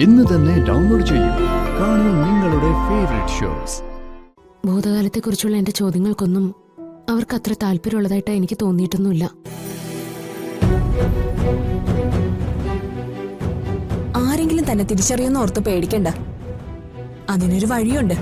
ഇന്ന് തന്നെ ഡൗൺലോഡ് ചെയ്യൂ. കാണൂ നിങ്ങളുടെ ഫേവറേറ്റ് ഷോസ്. ഭൂതകാലത്തെക്കുറിച്ചുള്ള എന്റെ ചോദ്യങ്ങൾക്കൊന്നും അവർക്ക് അത്ര താല്പര്യമുള്ളതായിട്ട് എനിക്ക് തോന്നിയിട്ടൊന്നുമില്ല. ആരെങ്കിലും തന്നെ തിരിച്ചറിയുന്ന ഓർത്ത് പേടിക്കണ്ട. അതിനൊരു വഴിയുണ്ട്.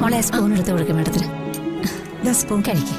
മോളെ സ്പൂൺ എടുത്ത് കൊടുക്കും മേഡത്തിന്. സ്പൂൺ കഴിക്കേ.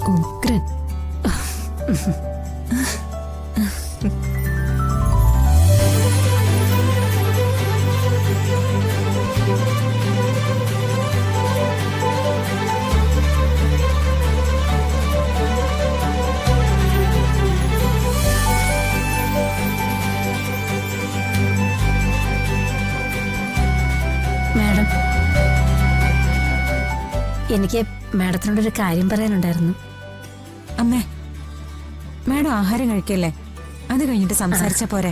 ഉഗ്രൻ. മാഡം, എനിക്ക് മാഡത്തിനോടൊരു കാര്യം പറയാനുണ്ടായിരുന്നു. അമ്മേ, മാഡം ആഹാരം കഴിക്കല്ലേ? അത് കഴിഞ്ഞിട്ട് സംസാരിച്ച പോരെ?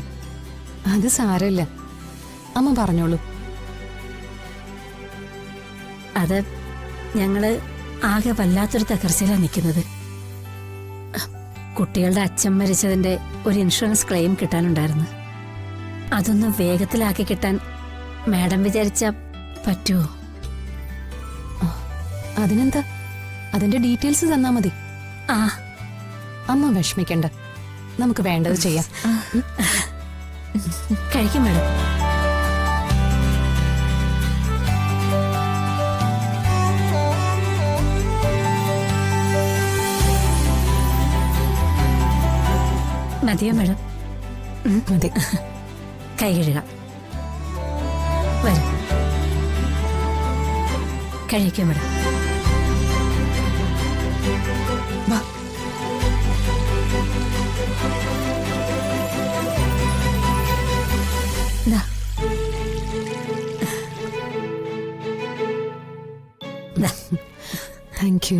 അത് സാരമില്ല, അമ്മ പറഞ്ഞോളൂ. അത് ഞങ്ങള് ആകെ വല്ലാത്തൊരു തകർച്ചയിലാണ് നിൽക്കുന്നത്. കുട്ടികളുടെ അച്ഛൻ മരിച്ചതിന്റെ ഒരു ഇൻഷുറൻസ് ക്ലെയിം കിട്ടാനുണ്ടായിരുന്നു. അതൊന്ന് വേഗത്തിലാക്കി കിട്ടാൻ മാഡം വിചാരിച്ച പറ്റുമോ? അതിനെന്താ, അതിന്റെ ഡീറ്റെയിൽസ് തന്നാ മതി. ആ, അമ്മ വിഷമിക്കണ്ട, നമുക്ക് വേണ്ടത് ചെയ്യാം. കഴിക്കും മാഡം. മതിയോ മാഡം? മതി. കൈ കഴുകാം. വരും. കഴിക്കും മാഡം. വാ. ദാ. ദാ. Thank you.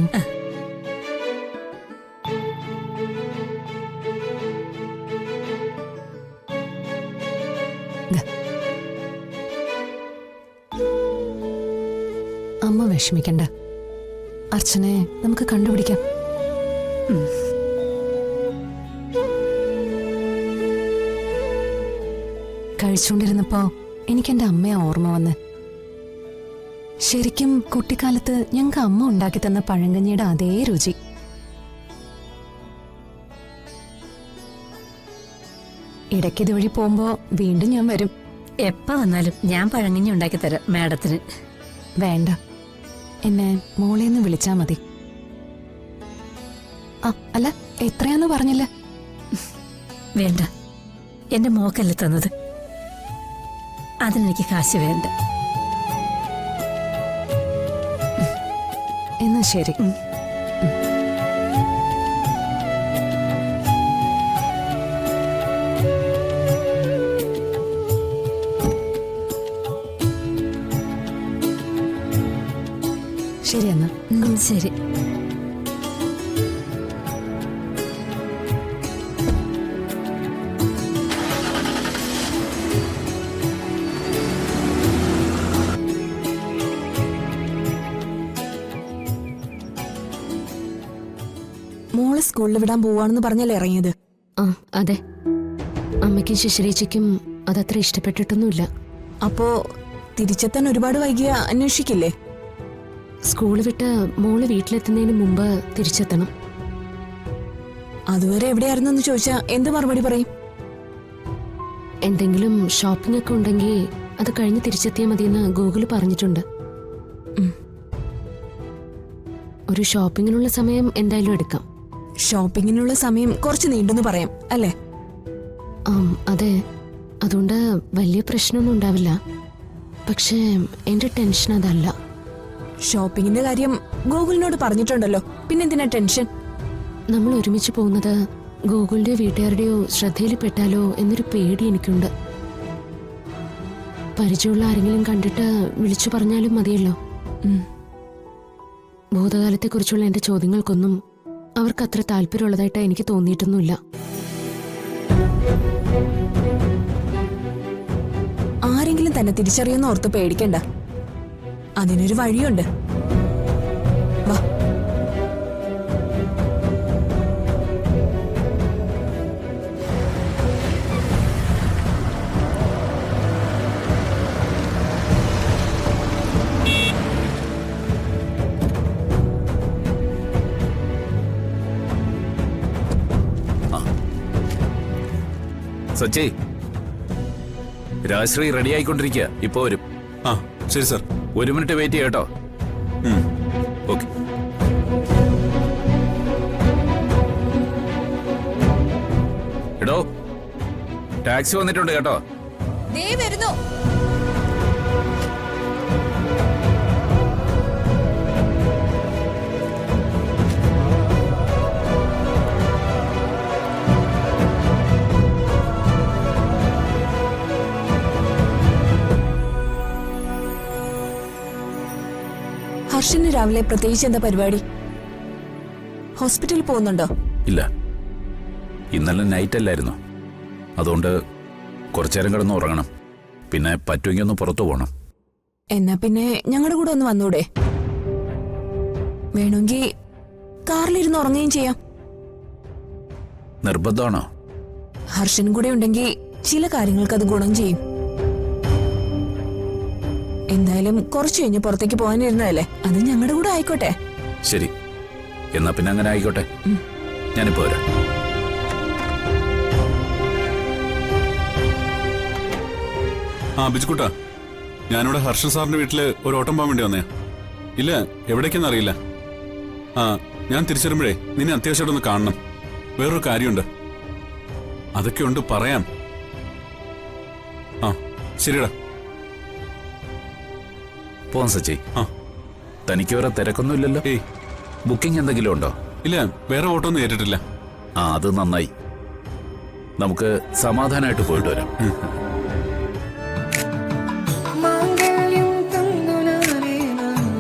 അമ്മ വിഷമിക്കണ്ട, അർച്ചനയെ നമുക്ക് കണ്ടുപിടിക്കാം. കഴിച്ചുകൊണ്ടിരുന്നപ്പോ എനിക്ക് എന്റെ അമ്മയെ ഓർമ്മ വന്ന്. ശരിക്കും കുട്ടിക്കാലത്ത് ഞങ്ങൾക്ക് അമ്മ ഉണ്ടാക്കി തന്ന പഴങ്കഞ്ഞിയുടെ അതേ രുചി. ഇടയ്ക്ക് ഇതുവഴി പോകുമ്പോ വീണ്ടും ഞാൻ വരും. എപ്പ വന്നാലും ഞാൻ പഴങ്കഞ്ഞി ഉണ്ടാക്കി തരാം മാഡത്തിന്. വേണ്ട, എന്നെ മോളേന്ന് വിളിച്ചാ മതി. ആ അല്ല, എത്രയാന്ന് പറഞ്ഞില്ല. വേണ്ട, എന്റെ മോക്കല്ല തന്നത്. അതിനെനിക്ക് കാശ് വേണ്ട. എന്നാ ശരി. ശരി എന്നാ. ശരി. മോളെ സ്കൂളിൽ വിടാൻ പോവാണെന്ന് പറഞ്ഞല്ലേ ഇറങ്ങിയത്? ആ അതെ, അമ്മ അമ്മയ്ക്കും ശശിരേച്ചിക്കും അതത്ര ഇഷ്ടപ്പെട്ടിട്ടൊന്നുമില്ല. അപ്പോ തിരിച്ചെത്താൻ ഒരുപാട് വൈകിയ അന്വേഷിക്കില്ലേ? സ്കൂൾ വിട്ട് മോള് വീട്ടിലെത്തുന്നതിന് മുമ്പ് തിരിച്ചെത്തണം. അതുവരെ എവിടെയായിരുന്നു എന്ന് ചോദിച്ചാ എന്ത് മറുപടി പറയും? എന്തെങ്കിലും ഷോപ്പിംഗ് ഒക്കെ ഉണ്ടെങ്കിൽ അത് കഴിഞ്ഞ് തിരിച്ചെത്തിയാൽ മതിയെന്ന് ഗൂഗിള് പറഞ്ഞിട്ടുണ്ട്. ഒരു ഷോപ്പിങ്ങിനുള്ള സമയം എന്തായാലും എടുക്കാം. ഷോപ്പിങ്ങിനുള്ള സമയം കുറച്ച് നീണ്ടെന്ന് പറയാം അല്ലേ? അതെ, അതുകൊണ്ട് വലിയ പ്രശ്നമൊന്നും ഉണ്ടാവില്ല. പക്ഷേ എന്റെ ടെൻഷൻ അതല്ല. ഷോപ്പിങ്ങിന്റെ കാര്യം ഗൂഗിളിനോട് പറഞ്ഞിട്ടുണ്ടല്ലോ, പിന്നെന്തിനാ ടെൻഷൻ? നമ്മൾ ഒരുമിച്ച് പോകുന്നത് ഗൂഗിളിന്റെയോ വീട്ടുകാരുടെയോ ശ്രദ്ധയിൽ പെട്ടാലോ എന്നൊരു പേടി എനിക്കുണ്ട്. പരിചയമുള്ള ആരെങ്കിലും കണ്ടിട്ട് വിളിച്ചു പറഞ്ഞാലും മതിയല്ലോ. ഭൂതകാലത്തെക്കുറിച്ചുള്ള എന്റെ ചോദ്യങ്ങൾക്കൊന്നും അവർക്ക് അത്ര താല്പര്യമുള്ളതായിട്ട് എനിക്ക് തോന്നിയിട്ടൊന്നുമില്ല. ആരെങ്കിലും തന്നെ തിരിച്ചറിയുന്ന ഓർത്ത് പേടിക്കണ്ട. അതിനൊരു വഴിയുണ്ട്. വാ. സച്ചി, രാശ്രീ റെഡി ആയിക്കൊണ്ടിരിക്കുക. ഇപ്പൊ വരും. ആ ശരി സാർ. 1 മിനിറ്റ് വെയിറ്റ് ചെയ്യട്ടോ. ഓക്കെ. എടോ, ടാക്സി വന്നിട്ടുണ്ട് കേട്ടോ. വരുന്നു. ഹർഷന് രാവിലെ പ്രത്യേകിച്ച് എന്താ പരിപാടി? ഹോസ്പിറ്റലിൽ പോകുന്നുണ്ടോ? ഇല്ല, ഇന്നലെ നൈറ്റ് അല്ലായിരുന്നു. അതുകൊണ്ട് കുറച്ചേരം കിടന്ന് ഉറങ്ങണം. പിന്നെ പറ്റുമെങ്കിൽ ഒന്ന് പുറത്തു പോകണം. എന്നാ പിന്നെ ഞങ്ങളുടെ കൂടെ ഒന്ന് വന്നൂടെ? വേണമെങ്കിൽ കാറിലിരുന്ന് ഉറങ്ങുകയും ചെയ്യാം. നിർബന്ധമാണോ? ഹർഷൻ കൂടെ ഉണ്ടെങ്കിൽ ചില കാര്യങ്ങൾക്ക് അത് ഗുണം ചെയ്യും. എന്തായാലും കുറച്ചു കഴിഞ്ഞ് പുറത്തേക്ക് പോകാനിരുന്നതല്ലേ, അത് ഞങ്ങളുടെ കൂടെ ആയിക്കോട്ടെ. ശരി, എന്നാ പിന്നെ അങ്ങനെ ആയിക്കോട്ടെ. ഞാനിപ്പോ വരാം. ബിജുക്കുട്ടാ, ഞാനിവിടെ ഹർഷൻ സാറിന്റെ വീട്ടില് ഒരു ഓട്ടം പോകാൻ വേണ്ടി വന്നേ. ഇല്ല, എവിടേക്കെന്ന് അറിയില്ല. ഞാൻ തിരിച്ചു വരുമ്പോഴേ നിന്നെ അത്യാവശ്യമായിട്ടൊന്ന് കാണണം. വേറൊരു കാര്യമുണ്ട്, അതൊക്കെ ഉണ്ട്, പറയാം. ശരിടാ. പോവാം സച്ചി. തനിക്ക് വേറെ തിരക്കൊന്നുമില്ലല്ലോ? ഏയ്, ബുക്കിംഗ് എന്തെങ്കിലും ഉണ്ടോ? ഇല്ല, വേറെ ഓട്ടോ ഒന്നും ഏറ്റിട്ടില്ല. അത് നന്നായി. നമുക്ക് സമാധാനമായിട്ട് പോയിട്ട് വരാം.